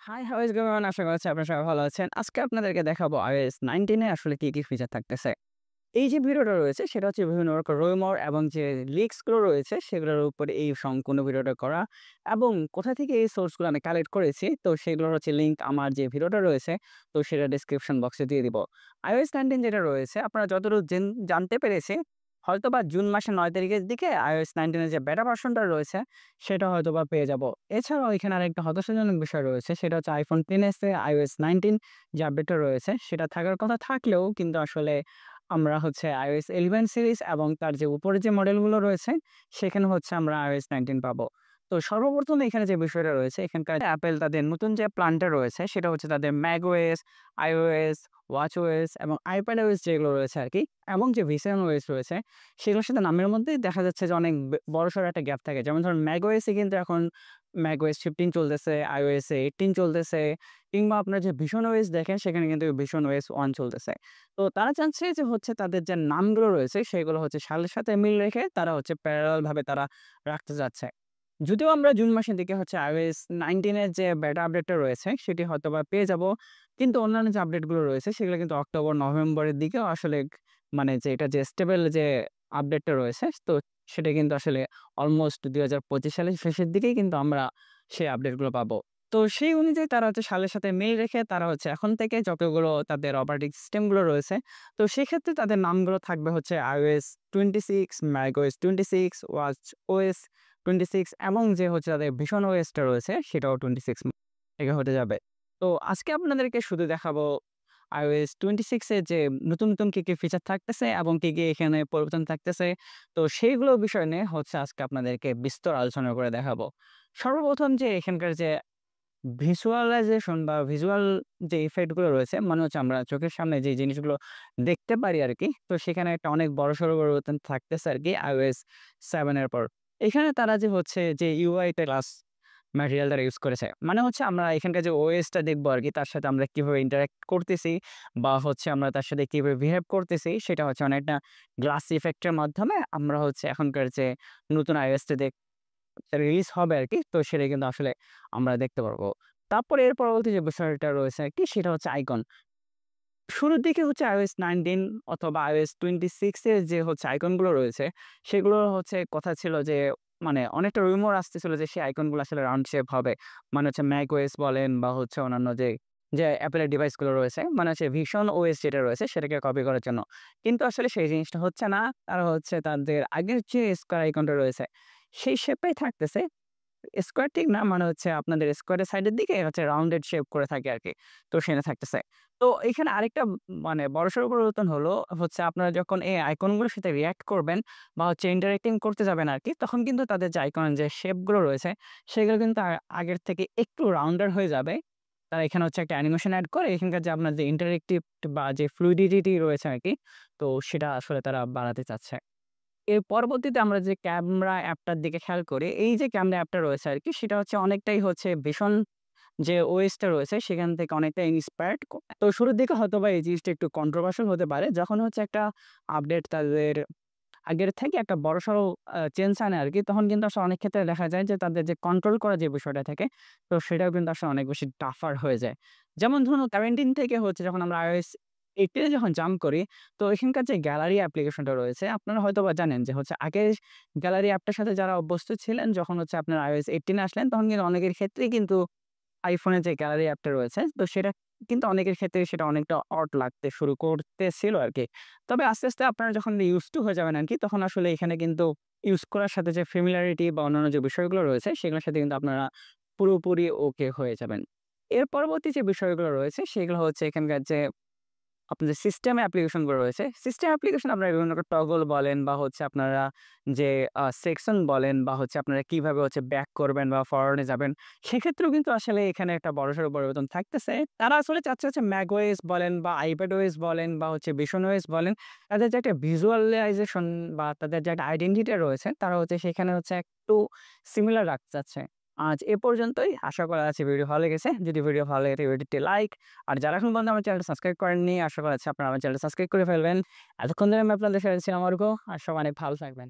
High, how is going on? আশা করছি আপনারা সবাই ভালো আছেন। আজকে আপনাদেরকে দেখাবো iOS 19 এ আসলে কি ফিচার থাকতেছে। এই যে ভিডিওটা রয়েছে সেটা হচ্ছে বিভিন্ন রকম রুমর এবং যে লিকস গুলো রয়েছে সেগুলোর উপরে এই সম্পূর্ণ ভিডিওটা করা এবং কোথা থেকে এই সোর্স গুলো আমি কালেক্ট করেছি তো সেগুলোর হচ্ছে লিঙ্ক আমার যে ভিডিওটা রয়েছে তো সেটা ডেসক্রিপশন বক্সে দিয়ে দিব। iOS 19 যেটা রয়েছে আপনারা যতটুকু জানতে পেরেছি হয়তোবা জুন মাসের ৯ তারিখের দিকে iOS 19 এর যে বেটা ভার্সনটা রয়েছে সেটা হয়তোবা পেয়ে যাব। এছাড়াও এখানে আরেকটা হতাশাজনক বিষয় রয়েছে সেটা হচ্ছে iPhone 10s এ iOS 19 যে আপডেটটা রয়েছে সেটা থাকার কথা থাকলেও কিন্তু আসলে আমরা হচ্ছে iOS 11 সিরিজ এবং তার যে উপরে যে মডেলগুলো রয়েছে, সেখানে হচ্ছে আমরা iOS 19 পাবো। তো সর্বপ্রথম এখানে যে বিষয়টা রয়েছে, এখানকার Apple তাদের নতুন যে প্ল্যানটা রয়েছে, সেটা হচ্ছে তাদের macOS, iOS, watchOS এবং iPadOS যেগুলো রয়েছে আরকি এবং যে visionOS রয়েছে, সেগুলোর সাথে নামের মধ্যেই দেখা যাচ্ছে যে অনেক বড়সড় একটা গ্যাপ থাকে। যেমন ধরুন macOS এ কিন্তু এখন macOS 15 চলতেছে, iOS এ 18 চলতেছে কিংবা আপনার যে visionOS দেখেন, সেখানে কিন্তু visionOS 1 চলতেছে। তো তারা চাচ্ছে যে হচ্ছে তাদের যে নামগুলো রয়েছে সেগুলো হচ্ছে সালের সাথে মিল রেখে তারা হচ্ছে প্যারালাল ভাবে তারা রাখতে যাচ্ছে। যদিও আমরা জুন মাসের দিকে হচ্ছে iOS 19 এর যে বেটা আপডেটটা রয়েছে সেটি হয়তোবা পেয়ে যাব। কিন্তু অন্যান্য যে আপডেটগুলো রয়েছে সেগুলো কিন্তু অক্টোবর, নভেম্বরের দিকেও আসলে মানে যে এটা যে স্টেবল যে আপডেটটা রয়েছে তো সেটা কিন্তু আসলে অলমোস্ট ২০২৫ সালের শেষের দিকেই কিন্তু আমরা সেই আপডেটগুলো পাবো। তো সেই অনুযায়ী তারা হচ্ছে সালের সাথে মিল রেখে তারা হচ্ছে এখন থেকে যতগুলো তাদের অপারেটিং সিস্টেম গুলো রয়েছে, তো সেক্ষেত্রে তাদের নামগুলো থাকবে হচ্ছে iOS 26, macOS 26, watchOS 26 এবং যে হচ্ছে তাদের visionOS টা রয়েছে সেটাও 26 থেকে হতে যাবে। তো আজকে আপনাদেরকে শুধু দেখাবো iOS 26 এর যে নতুন কি ফিচার থাকতেছে এবং কি এখানে পরিবর্তন থাকতেছে। তো সেইগুলো বিষয় নিয়ে হচ্ছে আজকে আপনাদেরকে বিস্তর আলোচনা করে দেখাবো। সর্বপ্রথম যে এখানকার যে ভিজুয়ালাইজেশন বা ভিজুয়াল যে ইফেক্ট গুলো রয়েছে মানে হচ্ছে আমরা চোখের সামনে যে জিনিসগুলো দেখতে পারি আরকি। তো সেখানে একটা অনেক বড়সড় পরিবর্তন থাকতেছে আরকি iOS 7 এর পর। এখানে তারা যে হচ্ছে যে UI টা ক্লাস ম্যাটেরিয়াল তারা ইউজ করেছে। মানে হচ্ছে আমরা এখানকার যে OS টা দেখবো আরকি তার সাথে আমরা কিভাবে ইন্টারেক্ট করতেছি বা হচ্ছে আমরা তার সাথে কিভাবে বিহেভ করতেছি সেটা হচ্ছে অনেকটা গ্লাস ইফেক্ট এর মাধ্যমে আমরা হচ্ছে এখনকার যে নতুন iOS টা রিলিজ হবে আরকি। তো সেটা কিন্তু আসলে আমরা দেখতে পারবো। তারপরে এর পরবর্তী যে বিষয়টা রয়েছে আরকি সেটা হচ্ছে আইকন। শুরুর দিকে হচ্ছে iOS 19 অথবা iOS 26 এর যে হচ্ছে আইকন গুলো রয়েছে, সেগুলোর হচ্ছে কথা ছিল যে মানে অনেকটা রুমর আসতেছিল যে সেই আইকন গুলো আসলে রাউন্ড শেপ হবে। মানে হচ্ছে macOS বলেন বা হচ্ছে অন্যান্য যে Apple এর ডিভাইস গুলো রয়েছে, মানে হচ্ছে Vision OS যেটা রয়েছে সেটাকে কপি করার জন্য। কিন্তু আসলে সেই জিনিসটা হচ্ছে না। তারা হচ্ছে তাদের আগের যে স্কয়ার আইকনটা রয়েছে, সেই শেপটাই থাকতেছে। স্কোয়ার ঠিক না মানে হচ্ছে আপনাদের স্কোয়ারের সাইডের দিকে হচ্ছে রাউন্ডেড শেপ করে থাকে আরকি। তো সেটা থাকতেছে। তো এখানে আরেকটা মানে বড়সড় পরিবর্তন হলো হচ্ছে আপনারা যখন এই আইকন গুলোর সাথে রিঅ্যাক্ট করবেন বা হচ্ছে ইন্টারেক্টিং করতে যাবেন আরকি, তখন কিন্তু তাদের যে আইকনের যে শেপ গুলো রয়েছে সেগুলো কিন্তু আগের থেকে একটু রাউন্ডার হয়ে যাবে। তারা এখানে হচ্ছে একটা অ্যানিমেশন এড করে এখানকার যে আপনার যে ইন্টারেক্টিভ বা যে ফ্লুইডিটি রয়েছে আরকি, তো সেটা আসলে তারা বাড়াতে চাচ্ছে। এর পরবর্তীতে আমরা যে ক্যামেরা অ্যাপটার দিকে খেয়াল করি, এই যে ক্যামেরা অ্যাপটা রয়েছে আরকি সেটা হচ্ছে অনেকটাই হচ্ছে ভীষণ যে ওএস টা রয়েছে সেখান থেকে অনেকটা ইন্সপায়ার্ড তো শুরুর দিকে হয়তোবা এই জিনিসটা একটু কন্ট্রোভার্সিয়াল হতে পারে। যখন হচ্ছে একটা আপডেট তাদের আগের থেকে একটা বড়সড় চেঞ্জ আনে আরকি, তখন কিন্তু আসলে অনেক ক্ষেত্রে দেখা যায় যে তাদের যে কন্ট্রোল করার যে বিষয়টা থাকে, তো সেটাও কিন্তু আসলে অনেক বেশি টাফার হয়ে যায়। যেমন ধরুন 17 থেকে হচ্ছে যখন আমরা iOS 18 এ যখন জাম্প করি, তো এখানকার যে গ্যালারি অ্যাপ্লিকেশনটা রয়েছে, আপনারা হয়তোবা জানেন যে হচ্ছে আগে গ্যালারি অ্যাপটার সাথে যারা অভ্যস্ত ছিলেন, যখন হচ্ছে আপনার iOS 18 এ আসলেন, তখন কিন্তু অনেকের ক্ষেত্রেই কিন্তু iPhone এ যে গ্যালারি অ্যাপটা রয়েছে, তো সেটা কিন্তু অনেকের ক্ষেত্রে সেটা অনেকটা অড লাগতে শুরু করতেছিল আরকি। তবে আস্তে আপনারা যখন used to হয়ে যাবেন আরকি, তখন আসলে এখানে কিন্তু ইউজ করার সাথে যে familiarity বা অন্যান্য যে বিষয়গুলো রয়েছে, সেগুলোর সাথে কিন্তু আপনারা পুরোপুরি ওকে হয়ে যাবেন। এর পরবর্তী যে বিষয়গুলো রয়েছে, সেগুলো হচ্ছে এখানকার যে আপনাদের সিস্টেম অ্যাপ্লিকেশন গুলো রয়েছে। সিস্টেম অ্যাপ্লিকেশন আপনারা বিভিন্ন রকম টগল বলেন বা হচ্ছে আপনারা যে সেকশন বলেন বা হচ্ছে আপনারা কিভাবে হচ্ছে ব্যাক করবেন বা ফরওয়ার্ড এ যাবেন, সেক্ষেত্রেও কিন্তু আসলে এখানে একটা বড়সড় পরিবর্তন থাকতেছে। তারা আসলে চাচ্ছে হচ্ছে macOS বলেন বা iPadOS বলেন বা হচ্ছে visionOS বলেন, তাদের যে একটা ভিজুয়ালাইজেশন বা তাদের যে একটা আইডেন্টিটি রয়েছে, তারা হচ্ছে সেখানে হচ্ছে একটু সিমিলার রাখতে চাচ্ছে। আজ এ পর্যন্তই। আশা করা যাচ্ছে ভিডিও ভালো লেগেছে। যদি ভিডিও ভালো লাগে ভিডিওটি লাইক আর যারা এখন পর্যন্ত আমার চ্যানেলটা সাবস্ক্রাইব করেননি, আশা করা যাচ্ছে আপনারা আমার চ্যানেলটা সাবস্ক্রাইব করে ফেলবেন। এতক্ষণ ধরে আমি আপনাদের সাথে ছিলাম অর্ক। আর সবাই অনেক ভালো থাকবেন।